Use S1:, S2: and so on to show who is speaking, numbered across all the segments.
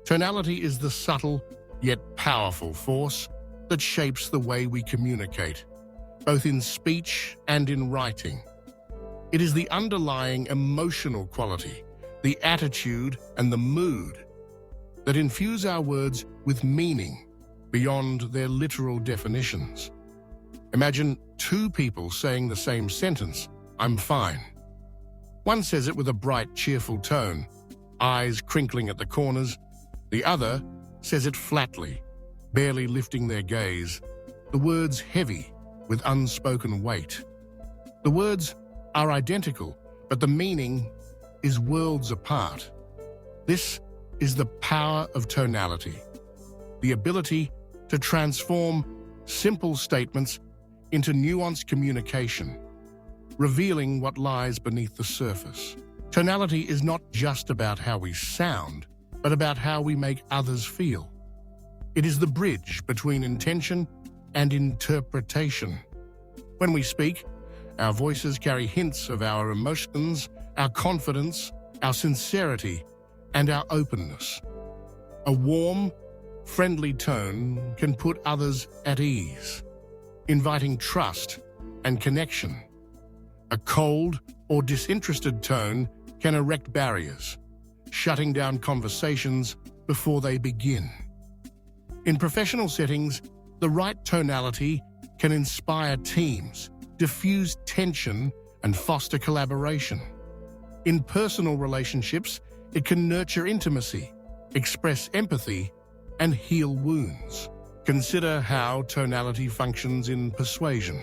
S1: Tonality is the subtle yet powerful force that shapes the way we communicate, both in speech and in writing. It is the underlying emotional quality, the attitude and the mood that infuse our words with meaning beyond their literal definitions. Imagine two people saying the same sentence, "I'm fine." One says it with a bright, cheerful tone, eyes crinkling at the corners. The other says it flatly, barely lifting their gaze, the words heavy with unspoken weight. The words are identical, but the meaning is worlds apart. This is the power of tonality, the ability to transform simple statements into nuanced communication, revealing what lies beneath the surface. Tonality is not just about how we sound, but about how we make others feel. It is the bridge between intention and interpretation. When we speak, our voices carry hints of our emotions, our confidence, our sincerity, and our openness. A warm, friendly tone can put others at ease, inviting trust and connection. A cold or disinterested tone can erect barriers, shutting down conversations before they begin. In professional settings, the right tonality can inspire teams, diffuse tension, and foster collaboration. In personal relationships, it can nurture intimacy, express empathy, and heal wounds. Consider how tonality functions in persuasion.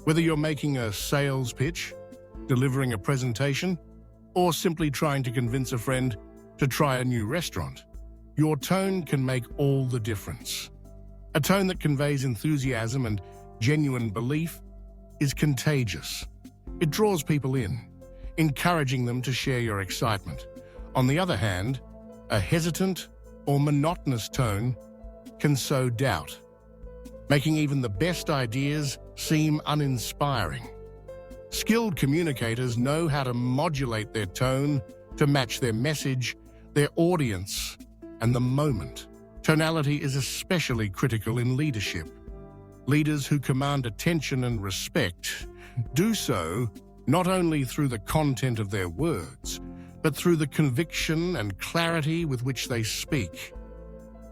S1: Whether you're making a sales pitch, delivering a presentation, or simply trying to convince a friend to try a new restaurant, your tone can make all the difference. A tone that conveys enthusiasm and genuine belief is contagious. It draws people in, encouraging them to share your excitement. On the other hand, a hesitant or monotonous tone can sow doubt, making even the best ideas seem uninspiring. Skilled communicators know how to modulate their tone to match their message, their audience, and the moment. Tonality is especially critical in leadership. Leaders who command attention and respect do so not only through the content of their words, but through the conviction and clarity with which they speak.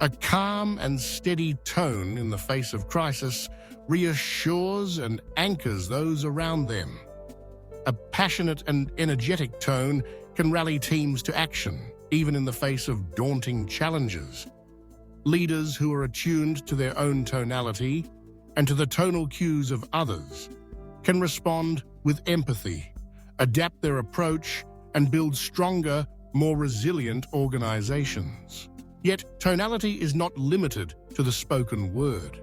S1: A calm and steady tone in the face of crisis reassures and anchors those around them. A passionate and energetic tone can rally teams to action, even in the face of daunting challenges. Leaders who are attuned to their own tonality and to the tonal cues of others can respond with empathy, adapt their approach, and build stronger, more resilient organizations. Yet, tonality is not limited to the spoken word.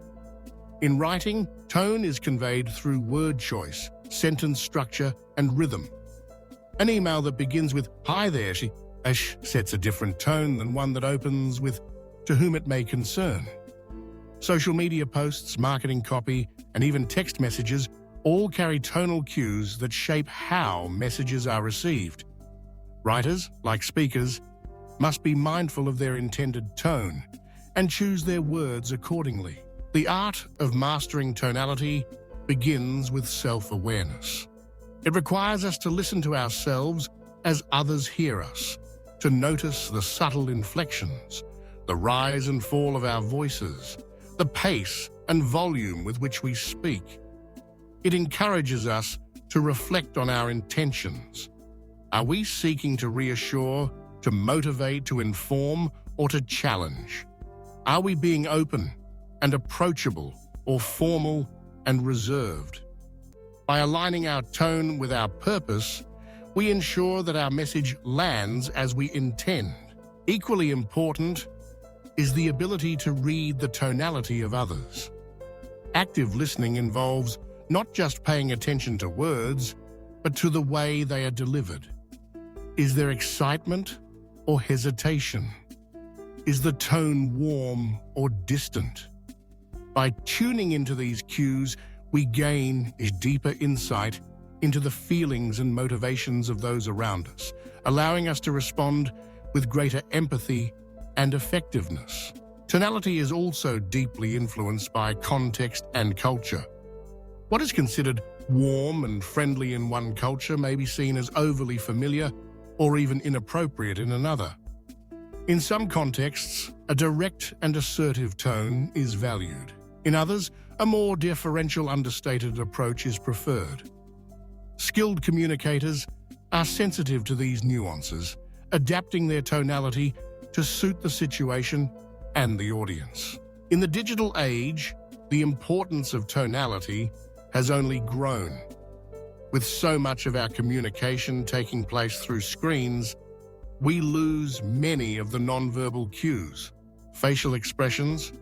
S1: In writing, tone is conveyed through word choice, sentence structure, and rhythm. An email that begins with "Hi there, she," sets a different tone than one that opens with "To whom it may concern." Social media posts, marketing copy, and even text messages all carry tonal cues that shape how messages are received. Writers, like speakers, must be mindful of their intended tone and choose their words accordingly. The art of mastering tonality begins with self-awareness. It requires us to listen to ourselves as others hear us, to notice the subtle inflections, the rise and fall of our voices, the pace and volume with which we speak. It encourages us to reflect on our intentions. Are we seeking to reassure, to motivate, to inform, or to challenge? Are we being open and approachable, or formal and reserved? By aligning our tone with our purpose, we ensure that our message lands as we intend. Equally important is the ability to read the tonality of others. Active listening involves not just paying attention to words, but to the way they are delivered. Is there excitement or hesitation? Is the tone warm or distant? By tuning into these cues, we gain a deeper insight into the feelings and motivations of those around us, allowing us to respond with greater empathy and effectiveness. Tonality is also deeply influenced by context and culture. What is considered warm and friendly in one culture may be seen as overly familiar or even inappropriate in another. In some contexts, a direct and assertive tone is valued. In others, a more deferential, understated approach is preferred. Skilled communicators are sensitive to these nuances, adapting their tonality to suit the situation and the audience. In the digital age, the importance of tonality has only grown. With so much of our communication taking place through screens, we lose many of the nonverbal cues, facial expressions,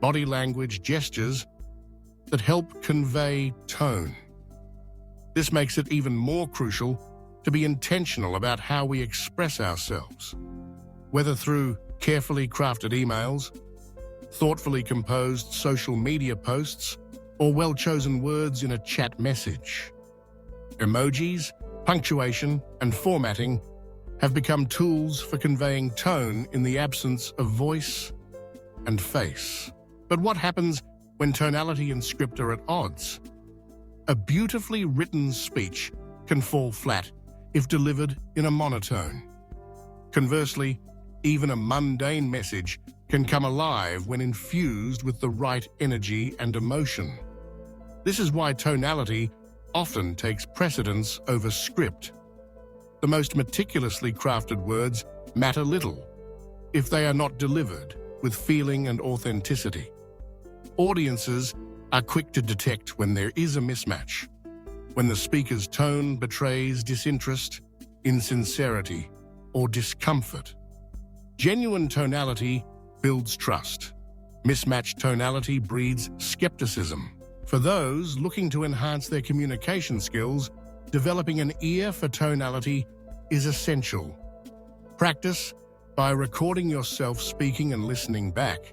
S1: body language gestures that help convey tone. This makes it even more crucial to be intentional about how we express ourselves, whether through carefully crafted emails, thoughtfully composed social media posts, or well-chosen words in a chat message. Emojis, punctuation, and formatting have become tools for conveying tone in the absence of voice and face. But what happens when tonality and script are at odds? A beautifully written speech can fall flat if delivered in a monotone. Conversely, even a mundane message can come alive when infused with the right energy and emotion. This is why tonality often takes precedence over script. The most meticulously crafted words matter little if they are not delivered with feeling and authenticity. Audiences are quick to detect when there is a mismatch, when the speaker's tone betrays disinterest, insincerity, or discomfort. Genuine tonality builds trust. Mismatched tonality breeds skepticism. For those looking to enhance their communication skills, developing an ear for tonality is essential. Practice by recording yourself speaking and listening back,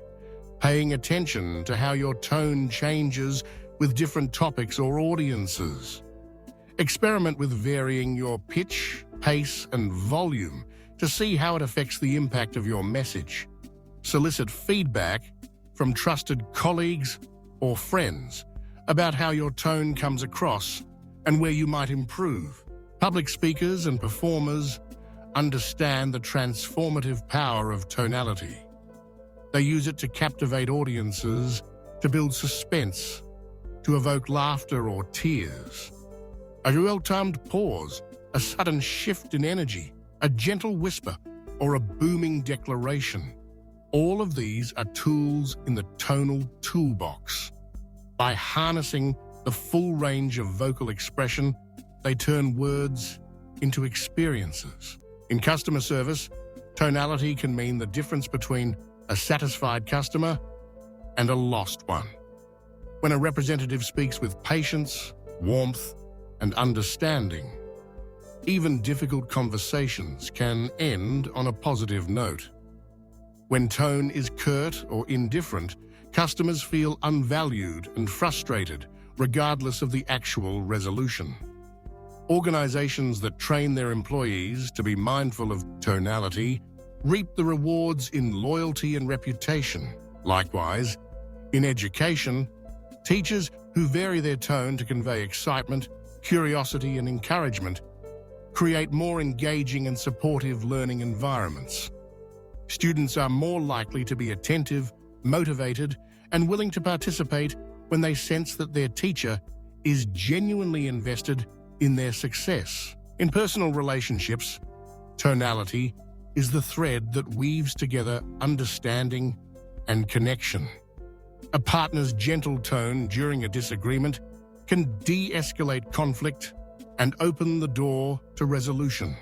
S1: paying attention to how your tone changes with different topics or audiences. Experiment with varying your pitch, pace, and volume to see how it affects the impact of your message. Solicit feedback from trusted colleagues or friends about how your tone comes across and where you might improve. Public speakers and performers understand the transformative power of tonality. They use it to captivate audiences, to build suspense, to evoke laughter or tears. A well-timed pause, a sudden shift in energy, a gentle whisper, or a booming declaration. All of these are tools in the tonal toolbox. By harnessing the full range of vocal expression, they turn words into experiences. In customer service, tonality can mean the difference between a satisfied customer and a lost one. When a representative speaks with patience, warmth, and understanding, even difficult conversations can end on a positive note. When tone is curt or indifferent, customers feel unvalued and frustrated, regardless of the actual resolution. Organizations that train their employees to be mindful of tonality reap the rewards in loyalty and reputation. Likewise, in education, teachers who vary their tone to convey excitement, curiosity, and encouragement create more engaging and supportive learning environments. Students are more likely to be attentive, motivated, and willing to participate when they sense that their teacher is genuinely invested in their success. In personal relationships, tonality is the thread that weaves together understanding and connection. A partner's gentle tone during a disagreement can de-escalate conflict and open the door to resolution.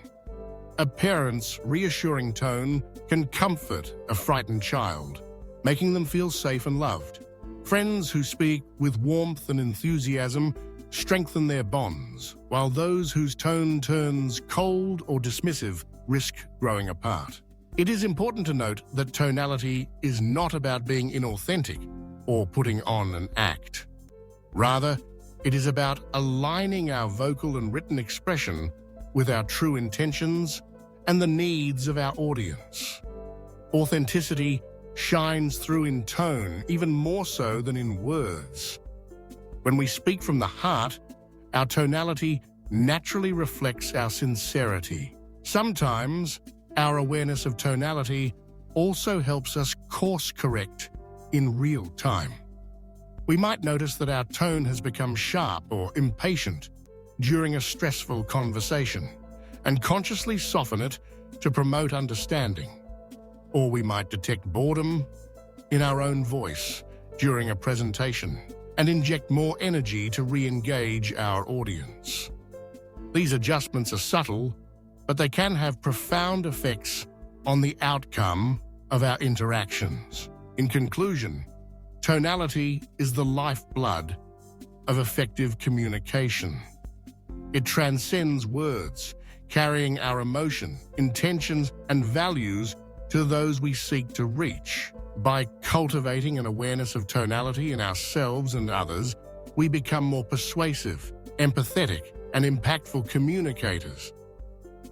S1: A parent's reassuring tone can comfort a frightened child, making them feel safe and loved. Friends who speak with warmth and enthusiasm strengthen their bonds, while those whose tone turns cold or dismissive risk growing apart. It is important to note that tonality is not about being inauthentic or putting on an act. Rather, it is about aligning our vocal and written expression with our true intentions and the needs of our audience. Authenticity shines through in tone, even more so than in words. When we speak from the heart, our tonality naturally reflects our sincerity. Sometimes, our awareness of tonality also helps us course correct in real time. We might notice that our tone has become sharp or impatient during a stressful conversation, and consciously soften it to promote understanding. Or we might detect boredom in our own voice during a presentation and inject more energy to re-engage our audience. These adjustments are subtle, but they can have profound effects on the outcome of our interactions. In conclusion, tonality is the lifeblood of effective communication. It transcends words, carrying our emotion, intentions, and values to those we seek to reach. By cultivating an awareness of tonality in ourselves and others, we become more persuasive, empathetic, and impactful communicators.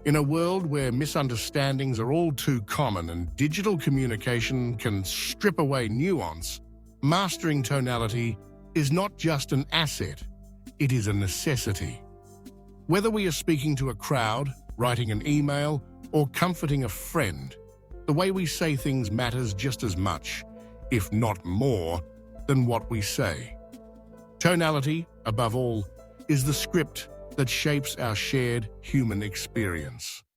S1: In a world where misunderstandings are all too common and digital communication can strip away nuance, mastering tonality is not just an asset, it is a necessity. Whether we are speaking to a crowd, writing an email, or comforting a friend, the way we say things matters just as much, if not more, than what we say. Tonality, above all, is the script that shapes our shared human experience.